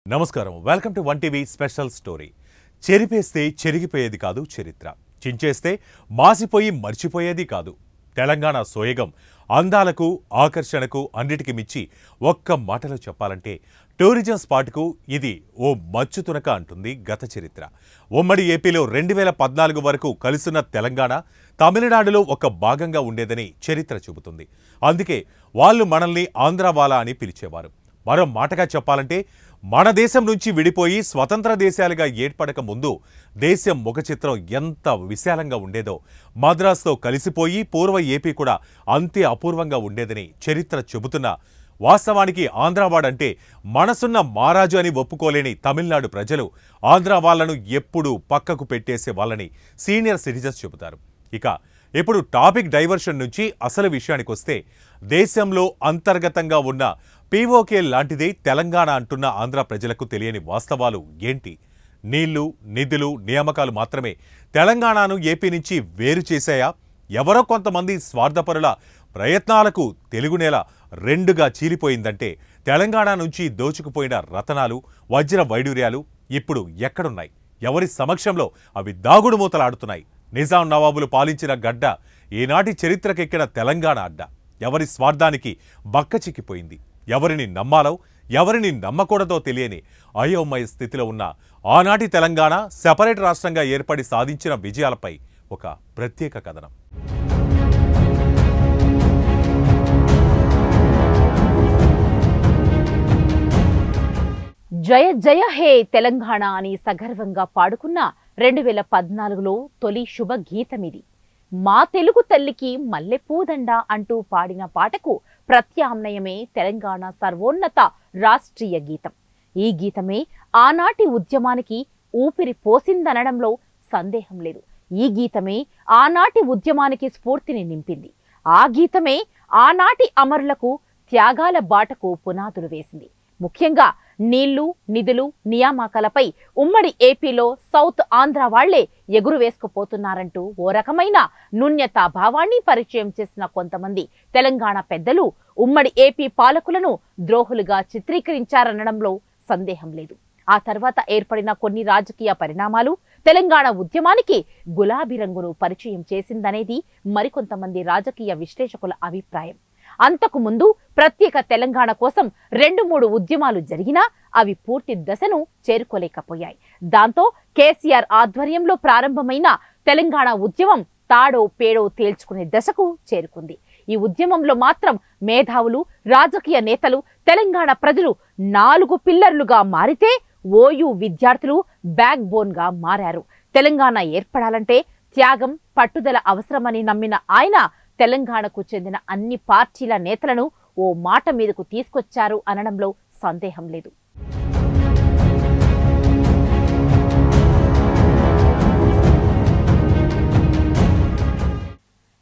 నమస్కారం welcome to 1 TV special story చెరిపేస్తే చెరిగిపోయేది కాదు చరిత్ర చించేస్తే మాసిపోయి మర్చిపోయేది కాదు తెలంగాణ సోయగం అందాలకు ఆకర్షణకు అన్నిటికి మించి ఒక్క మాటలో చెప్పాలంటే టూరిజం స్పాట్కు ఇది ఓ మచ్చుతునక అంటుంది గత చరిత్ర ఉమ్మడి ఏపీలో 2014 వరకు కలిసిన తెలంగాణ తమిళనాడులో ఒక భాగంగా ఉండేదని చరిత్ర చెబుతుంది అందుకే వాళ్ళు మనల్ని ఆంధ్రవాలా అని పిలిచేవారు మరో మాటగా చెప్పాలంటే మన దేశం నుంచి విడిపోయి స్వతంత్ర దేశాలుగా ఏర్పడక ముందు దేశం ముఖ చిత్రం ఎంత విశాలంగా ఉండేదో మద్రాసుతో కలిసిపోయి పూర్వ ఏపీ కూడా అంతే అపూర్వంగా ఉండేదని చరిత్ర చెబుతున్నా వాస్తవానికి ఆంధ్రావాడంటే మనసున్న మారాజు అని ఒప్పుకోలేని తమిళనాడు ప్రజలు ఆంధ్ర వాళ్ళను ఎప్పుడూ పక్కకు పెట్టేసే వాళ్ళని సీనియర్ సిటిజన్స్ చెబుతారు ఇక ఇప్పుడు టాపిక్ డైవర్షన్ నుంచి అసలు విషయానికి వస్తే దేశంలో అంతర్గతంగా ఉన్న పీఓకే లాంటిదే తెలంగాణ అంటున్న ఆంధ్ర ప్రజలకు తెలియని వాస్తవాలు ఏంటి నీళ్లు నిధులు నియామకాలు మాత్రమే తెలంగాణను ఏపీ నుంచి వేరు చేశాయా ఎవరో కొంతమంది స్వార్థపరుల ప్రయత్నాలకు తెలుగు నేల రెండుగా చీలిపోయిందంటే తెలంగాణ నుంచి దోచుకుపోయిన రతనాలు వజ్ర వైడూర్యాలు ఇప్పుడు ఎక్కడున్నాయి ఎవరి సమక్షంలో అవి దాగుడు మూతలాడుతున్నాయి నిజాం నవాబులు పాలించిన గడ్డ ఈనాటి చరిత్రకెక్కిన తెలంగాణ అడ్డ ఎవరి స్వార్థానికి బక్కచిక్కిపోయింది ఎవరిని నమ్మాలో ఎవరిని నమ్మకూడదో తెలియని అయోమయ స్థితిలో ఉన్న ఆనాటి తెలంగాణ సెపరేట్ రాష్ట్రంగా ఏర్పడి సాధించిన విజయాలపై ఒక ప్రత్యేక కథనం జయ జయ హే తెలంగాణ అని సగర్వంగా పాడుకున్న 2014లో తొలి శుభ గీతమిది మా తెలుగు తల్లికి మల్లెపూదండ అంటూ పాడిన పాటకు ప్రత్యామ్నాయమే తెలంగాణ సర్వోన్నత రాష్ట్రీయ గీతం ఈ గీతమే ఆనాటి ఉద్యమానికి ఊపిరి పోసిందనడంలో సందేహం లేదు ఈ గీతమే ఆనాటి ఉద్యమానికి స్ఫూర్తిని నింపింది ఆ గీతమే ఆనాటి అమరులకు త్యాగాల బాటకు పునాదులు వేసింది ముఖ్యంగా నీళ్లు నిధులు నియామకాలపై ఉమ్మడి ఏపీలో సౌత్ ఆంధ్ర వాళ్లే ఎగురు వేసుకుపోతున్నారంటూ ఓ రకమైన న్యూన్యతా భావాన్ని పరిచయం చేసిన కొంతమంది తెలంగాణ పెద్దలు ఉమ్మడి ఏపీ పాలకులను ద్రోహులుగా చిత్రీకరించారనడంలో సందేహం లేదు ఆ తర్వాత ఏర్పడిన కొన్ని రాజకీయ పరిణామాలు తెలంగాణ ఉద్యమానికి గులాబీ రంగును పరిచయం చేసిందనేది మరికొంతమంది రాజకీయ విశ్లేషకుల అభిప్రాయం అంతకు ముందు ప్రత్యేక తెలంగాణ కోసం 2-3 ఉద్యమాలు జరిగినా అవి పూర్తి దశను చేరుకోలేకపోయాయి దాంతో కేసీఆర్ ఆధ్వర్యంలో ప్రారంభమైన తెలంగాణ ఉద్యమం తాడో పేడో తేల్చుకునే దశకు చేరుకుంది ఈ ఉద్యమంలో మాత్రం మేధావులు రాజకీయ నేతలు తెలంగాణ ప్రజలు 4 పిల్లర్లుగా మారితే ఓయూ విద్యార్థులు బ్యాక్ బోన్ గా మారారు తెలంగాణ ఏర్పడాలంటే త్యాగం పట్టుదల అవసరమని నమ్మిన ఆయన తెలంగాణకు చెందిన అన్ని పార్టీల నేతలను ఓ మాట మీదకు తీసుకొచ్చారు అనడంలో సందేహం లేదు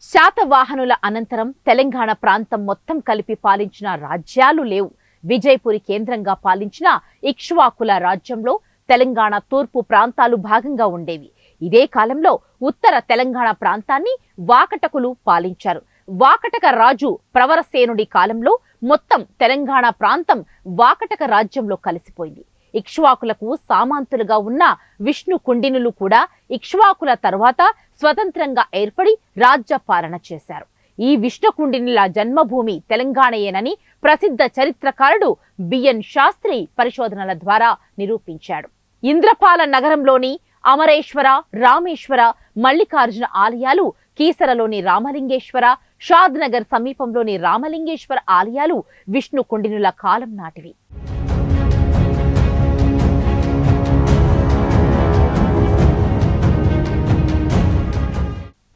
శాతవాహనుల అనంతరం తెలంగాణ ప్రాంతం మొత్తం కలిపి పాలించిన రాజ్యాలు లేవు విజయపురి కేంద్రంగా పాలించిన ఇక్ష్వాకుల రాజ్యంలో తెలంగాణ తూర్పు ప్రాంతాలు భాగంగా ఉండేవి ఇదే కాలంలో ఉత్తర తెలంగాణ ప్రాంతాన్ని వాకటకులు పాలించారు వాకటక రాజు ప్రవరసేనుడి కాలంలో మొత్తం తెలంగాణ ప్రాంతం వాకటక రాజ్యంలో కలిసిపోయింది ఇక్ష్వాకులకు సామంతులుగా ఉన్న విష్ణు కుండినులు కూడా ఇక్ష్వాకుల తర్వాత స్వతంత్రంగా ఏర్పడి రాజ్య పాలన చేశారు ఈ విష్ణు కుండినుల జన్మభూమి తెలంగాణయేనని ప్రసిద్ధ చరిత్రకారుడు బిఎన్ శాస్త్రి పరిశోధనల ద్వారా నిరూపించాడు ఇంద్రపాల నగరంలోని అమరేశ్వర రామేశ్వర మల్లికార్జున ఆలయాలు కీసరలోని రామలింగేశ్వర షాద్నగర్ సమీపంలోని రామలింగేశ్వర ఆలయాలు విష్ణు కుండినుల కాలం నాటివి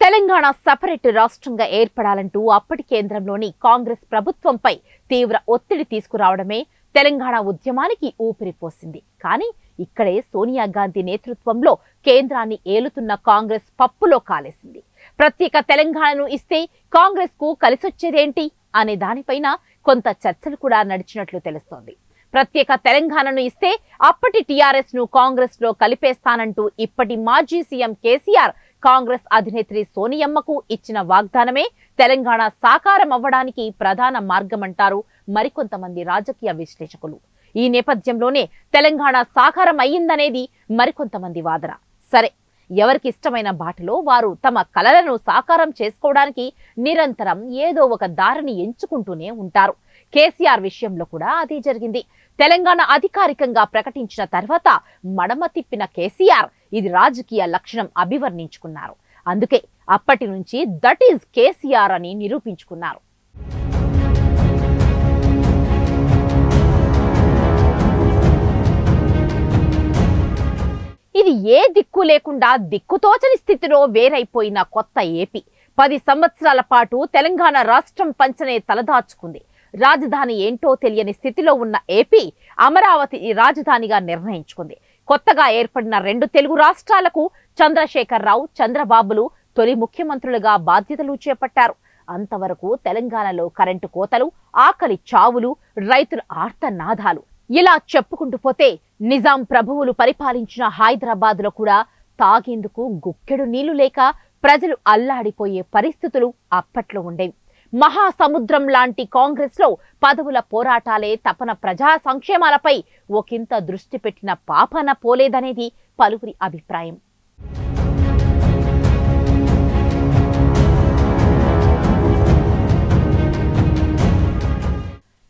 తెలంగాణ సెపరేట్ రాష్ట్రంగా ఏర్పడాలంటూ అప్పటి కేంద్రంలోని కాంగ్రెస్ ప్రభుత్వంపై తీవ్ర ఒత్తిడి తీసుకురావడమే తెలంగాణ ఉద్యమానికి ఊపిరిపోసింది కానీ ఇక్కడే సోనియా గాంధీ నేతృత్వంలో కేంద్రాన్ని ఏలుతున్న కాంగ్రెస్ పప్పులో కాలేసింది ప్రత్యేక తెలంగాణను ఇస్తే కాంగ్రెస్ కు కలిసొచ్చేదేంటి అనే దానిపైన కొంత చర్చలు కూడా నడిచినట్లు తెలుస్తోంది ప్రత్యేక తెలంగాణను ఇస్తే అప్పటి టీఆర్ఎస్ ను కాంగ్రెస్ లో కలిపేస్తానంటూ ఇప్పటి మాజీ సీఎం కేసీఆర్ కాంగ్రెస్ అధినేత్రి సోనియమ్మకు ఇచ్చిన వాగ్దానమే తెలంగాణ సాకారం అవ్వడానికి ప్రధాన మార్గమంటారు మరికొంతమంది రాజకీయ విశ్లేషకులు ఈ నేపథ్యంలోనే తెలంగాణ సాకారం అయ్యిందనేది మరికొంతమంది వాదన. సరే, ఎవరికి ఇష్టమైన బాటలో వారు తమ కలలను సాకారం చేసుకోవడానికి నిరంతరం ఏదో ఒక దారిని ఎంచుకుంటూనే ఉంటారు. కేసీఆర్ విషయంలో కూడా అదే జరిగింది. తెలంగాణ అధికారికంగా ప్రకటించిన తర్వాత మడమ తిప్పిన కేసీఆర్ ఇది రాజకీయ లక్షణం అభివర్ణించుకున్నారు. అందుకే అప్పటి నుంచి దట్ ఈజ్ కేసీఆర్ అని నిరూపించుకున్నారు. ఇది ఏ దిక్కు లేకుండా దిక్కుతోచని స్థితిలో వేరైపోయిన కొత్త ఏపీ 10 సంవత్సరాల పాటు తెలంగాణ రాష్ట్రం పంచనే తలదాచుకుంది. రాజధాని ఏంటో తెలియని స్థితిలో ఉన్న ఏపీ అమరావతి రాజధానిగా నిర్ణయించుకుంది. కొత్తగా ఏర్పడిన 2 తెలుగు రాష్ట్రాలకు చంద్రశేఖరరావు, చంద్రబాబులు తొలి ముఖ్యమంత్రులుగా బాధ్యతలు చేపట్టారు. అంతవరకు తెలంగాణలో కరెంటు కోతలు, ఆకలి చావులు, రైతుల ఆర్తనాదాలు ఇలా చెప్పుకుంటూ పోతే నిజాం ప్రభువులు పరిపాలించిన హైదరాబాద్లో కూడా తాగేందుకు గుక్కెడు నీళ్లు లేక ప్రజలు అల్లాడిపోయే పరిస్థితులు అప్పట్లో ఉండేవి. మహాసముద్రం లాంటి కాంగ్రెస్లో పదవుల పోరాటాలే తపన ప్రజా సంక్షేమాలపై ఒకంత దృష్టి పెట్టిన పాపన పోలేదనేది పలువురి అభిప్రాయం.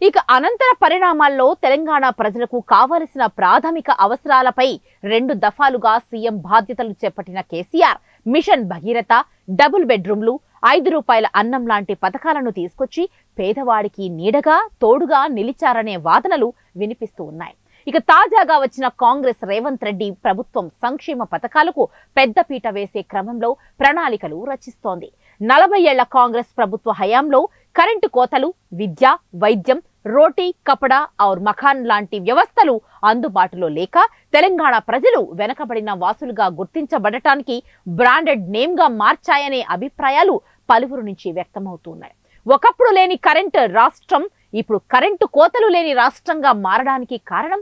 ఇక అనంతర పరిణామాల్లో తెలంగాణ ప్రజలకు కావలసిన ప్రాథమిక అవసరాలపై 2 దఫాలుగా సీఎం బాధ్యతలు చేపట్టిన కేసీఆర్ మిషన్ భగీరథ, డబుల్ బెడ్రూమ్లు, 5 రూపాయల అన్నం లాంటి పథకాలను తీసుకొచ్చి పేదవాడికి నీడగా తోడుగా నిలిచారనే వాదనలు వినిపిస్తూ ఉన్నాయి. ఇక తాజాగా వచ్చిన కాంగ్రెస్ రేవంత్ రెడ్డి ప్రభుత్వం సంక్షేమ పథకాలకు పెద్దపీట వేసే క్రమంలో ప్రణాళికలు రచిస్తోంది. 40 ఏళ్ల కాంగ్రెస్ ప్రభుత్వ హయాంలో కరెంటు కోతలు, విద్య, వైద్యం, రోటీ కపడా ఔర్ మఖాన్ లాంటి వ్యవస్థలు అందుబాటులో లేక తెలంగాణ ప్రజలు వెనకబడిన వాసులుగా గుర్తించబడటానికి బ్రాండెడ్ నేమ్ గా మార్చాయనే అభిప్రాయాలు పలువురు నుంచి వ్యక్తమవుతున్నాయి. ఒకప్పుడు లేని కరెంటు రాష్ట్రం ఇప్పుడు కరెంటు కోతలు లేని రాష్ట్రంగా మారడానికి కారణం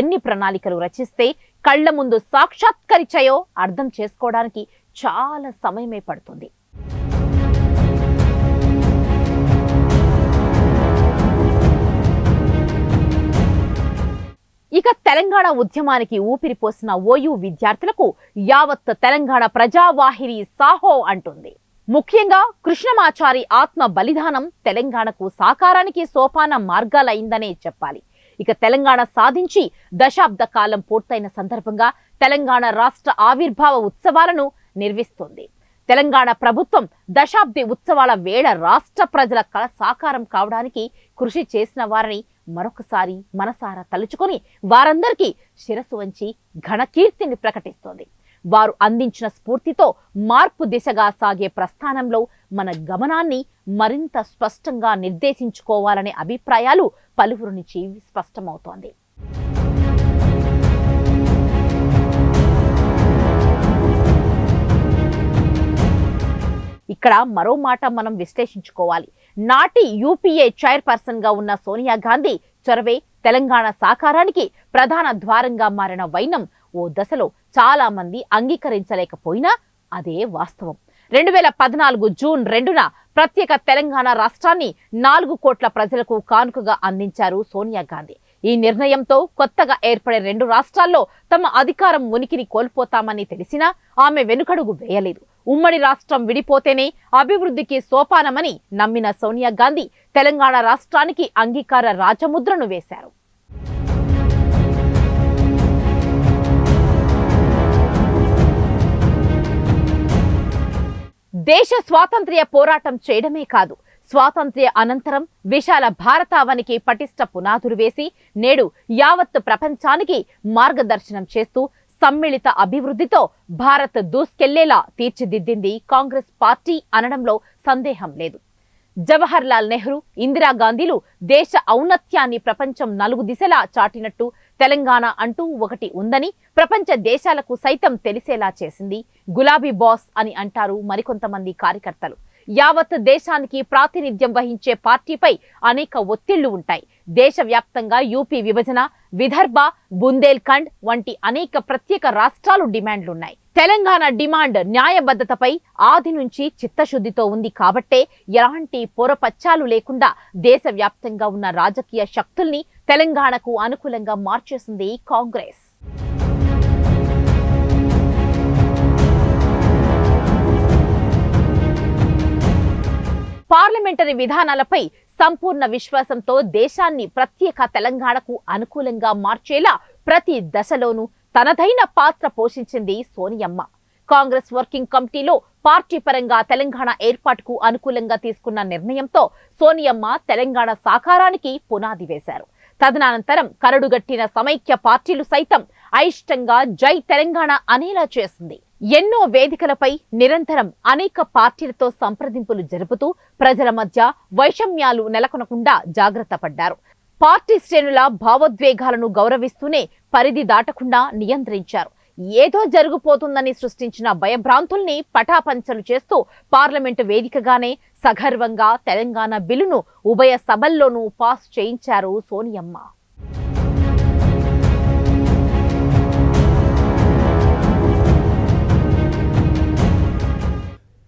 ఎన్ని ప్రణాళికలు రచిస్తే కళ్ల ముందు సాక్షాత్కరించాయో అర్థం చేసుకోవడానికి చాలా సమయమే పడుతుంది. ఇక తెలంగాణ ఉద్యమానికి ఊపిరిపోసిన ఓయూ విద్యార్థులకు యావత్ తెలంగాణ ప్రజావాహిని సాహో అంటుంది. ముఖ్యంగా కృష్ణమాచారి ఆత్మ బలిదానం తెలంగాణకు సాకారానికి సోపాన మార్గాలైందనే చెప్పాలి. ఇక తెలంగాణ సాధించి దశాబ్ద కాలం పూర్తయిన సందర్భంగా తెలంగాణ రాష్ట్ర ఆవిర్భావ ఉత్సవాలను నిర్వహిస్తోంది. తెలంగాణ ప్రభుత్వం దశాబ్ది ఉత్సవాల వేళ రాష్ట్ర ప్రజల కళ సాకారం కావడానికి కృషి చేసిన వారిని మరొకసారి మనసారా తలుచుకొని వారందరికీ శిరస్సు వంచి ఘనకీర్తిని ప్రకటిస్తోంది. వారు అందించిన స్ఫూర్తితో మార్పు దిశగా సాగే ప్రస్థానంలో మన గమనాన్ని మరింత స్పష్టంగా నిర్దేశించుకోవాలనే అభిప్రాయాలు పలువురు నుంచి స్పష్టమవుతోంది. ఇక్కడ మరో మాట మనం విశ్లేషించుకోవాలి. నాటి యూపీఏ చైర్పర్సన్ గా ఉన్న సోనియా గాంధీ చొరవే తెలంగాణ సాకారానికి ప్రధాన ద్వారంగా మారిన వైనం ఓ దశలో చాలా మంది అంగీకరించలేకపోయినా అదే వాస్తవం. 2014 జూన్ 2న ప్రత్యేక తెలంగాణ రాష్ట్రాన్ని 4 కోట్ల ప్రజలకు కానుకగా అందించారు సోనియా గాంధీ. ఈ నిర్ణయంతో కొత్తగా ఏర్పడే 2 రాష్ట్రాల్లో తమ అధికారం ఉనికిని కోల్పోతామని తెలిసినా ఆమె వెనుకడుగు వేయలేదు. ఉమ్మడి రాష్ట్రం విడిపోతేనే అభివృద్ధికి సోపానమని నమ్మిన సోనియా గాంధీ తెలంగాణ రాష్ట్రానికి అంగీకార రాజముద్రను వేశారు. దేశ స్వాతంత్ర్య పోరాటం చేయడమే కాదు, స్వాతంత్ర్య అనంతరం విశాల భారతావనికి పటిష్ట పునాదులు వేసి నేడు యావత్ ప్రపంచానికి మార్గదర్శనం చేస్తూ సమ్మిళిత అభివృద్ధితో భారత్ దూసుకెళ్లేలా తీర్చిదిద్దింది కాంగ్రెస్ పార్టీ అనడంలో సందేహం లేదు. జవహర్ లాల్ నెహ్రూ, ఇందిరాగాంధీలు దేశ ఔన్నత్యాన్ని ప్రపంచం 4 దిశలా చాటినట్టు తెలంగాణ అంటూ ఒకటి ఉందని ప్రపంచ దేశాలకు సైతం తెలిసేలా చేసింది. గులాబీ బాస్ అని అంటారు మరికొంతమంది కార్యకర్తలు. యావత్ దేశానికి ప్రాతినిధ్యం వహించే పార్టీపై అనేక ఒత్తిళ్లు ఉంటాయి. దేశవ్యాప్తంగా యూపీ విభజన, విదర్భ, బుందేల్ఖండ్ వంటి అనేక ప్రత్యేక రాష్ట్రాలు డిమాండ్లున్నాయి. తెలంగాణ డిమాండ్ న్యాయబద్ధతపై ఆది నుంచి చిత్తశుద్ధితో ఉంది కాబట్టే ఎలాంటి పొరపచ్చాలు లేకుండా దేశవ్యాప్తంగా ఉన్న రాజకీయ శక్తుల్ని తెలంగాణకు అనుకూలంగా మార్చేసింది కాంగ్రెస్. పార్లమెంటరీ విధానాలపై సంపూర్ణ విశ్వాసంతో దేశాన్ని ప్రత్యేక తెలంగాణకు అనుకూలంగా మార్చేలా ప్రతి దశలోనూ తనదైన పాత్ర పోషించింది సోనియమ్మ. కాంగ్రెస్ వర్కింగ్ కమిటీలో పార్టీ పరంగా తెలంగాణ ఏర్పాటుకు అనుకూలంగా తీసుకున్న నిర్ణయంతో సోనియమ్మ తెలంగాణ సాకారానికి పునాది వేశారు. తదనంతరం కరడుగట్టిన సమైక్య పార్టీలు సైతం అయిష్టంగా జై తెలంగాణ అనేలా చేసింది. ఎన్నో వేదికలపై నిరంతరం అనేక పార్టీలతో సంప్రదింపులు జరుపుతూ ప్రజల మధ్య వైషమ్యాలు నెలకొనకుండా జాగ్రత్త పడ్డారు. పార్టీ శ్రేణుల భావోద్వేగాలను గౌరవిస్తూనే పరిధి దాటకుండా నియంత్రించారు. ఏదో జరుగుపోతుందని సృష్టించిన భయభ్రాంతుల్ని పటాపంచలు చేస్తూ పార్లమెంటు వేదికగానే సగర్వంగా తెలంగాణ బిల్లును ఉభయ సభల్లోనూ పాస్ చేయించారు సోనియమ్మ.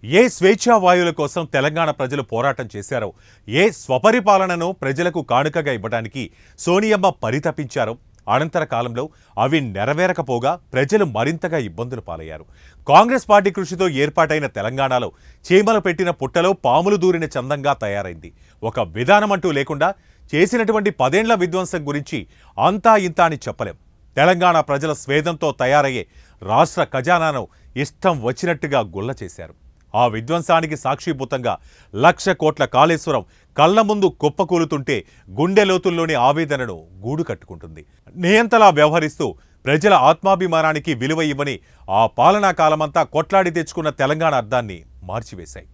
ఏ స్వేచ్ఛా వాయువుల కోసం తెలంగాణ ప్రజలు పోరాటం చేశారో, ఏ స్వపరిపాలనను ప్రజలకు కానుకగా ఇవ్వడానికి సోనియమ్మ పరితపించారో, అనంతర కాలంలో అవి నెరవేరకపోగా ప్రజలు మరింతగా ఇబ్బందులు పాలయ్యారు. కాంగ్రెస్ పార్టీ కృషితో ఏర్పాటైన తెలంగాణలో చీమలు పెట్టిన పుట్టలో పాములు దూరిన చందంగా తయారైంది. ఒక విధానం అంటూ లేకుండా చేసినటువంటి 10 ఏళ్ల విధ్వంసం గురించి అంతా ఇంత అని చెప్పలేం. తెలంగాణ ప్రజల స్వేదంతో తయారయ్యే రాష్ట్ర ఖజానాను ఇష్టం వచ్చినట్టుగా గుల్ల చేశారు. ఆ విధ్వంసానికి సాక్షిభూతంగా 1,00,000 కోట్ల కాళేశ్వరం కళ్ల ముందు కుప్పకూలుతుంటే గుండె లోతుల్లోని ఆవేదనను గూడు కట్టుకుంటుంది. నియంతలా వ్యవహరిస్తూ ప్రజల ఆత్మాభిమానానికి విలువ ఇవ్వని ఆ పాలనా కాలమంతా కొట్లాడి తెచ్చుకున్న తెలంగాణ అర్థాన్ని మార్చివేశాయి.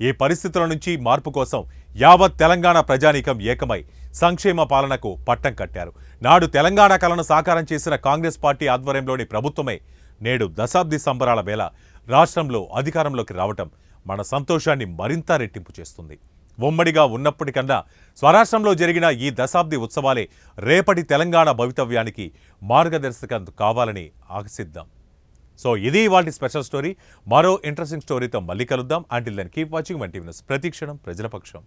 ఈ పరిస్థితుల నుంచి మార్పు కోసం యావత్ తెలంగాణ ప్రజానీకం ఏకమై సంక్షేమ పాలనకు పట్టం కట్టారు. నాడు తెలంగాణ కలను సాకారం చేసిన కాంగ్రెస్ పార్టీ ఆధ్వర్యంలోని ప్రభుత్వమే నేడు దశాబ్ది సంబరాల వేళ రాష్ట్రంలో అధికారంలోకి రావటం మన సంతోషాన్ని మరింత రెట్టింపు చేస్తుంది. ఉమ్మడిగా ఉన్నప్పటికన్నా స్వరాష్ట్రంలో జరిగిన ఈ దశాబ్ది ఉత్సవాలే రేపటి తెలంగాణ భవితవ్యానికి మార్గదర్శకం కావాలని ఆశిద్దాం. సో ఇది ఇవాల్టి స్పెషల్ స్టోరీ. మరో ఇంట్రెస్టింగ్ స్టోరీతో మళ్ళీ కలుద్దాం. Until then keep watching 1 TV news. ప్రతిక్షణం ప్రజల పక్షం.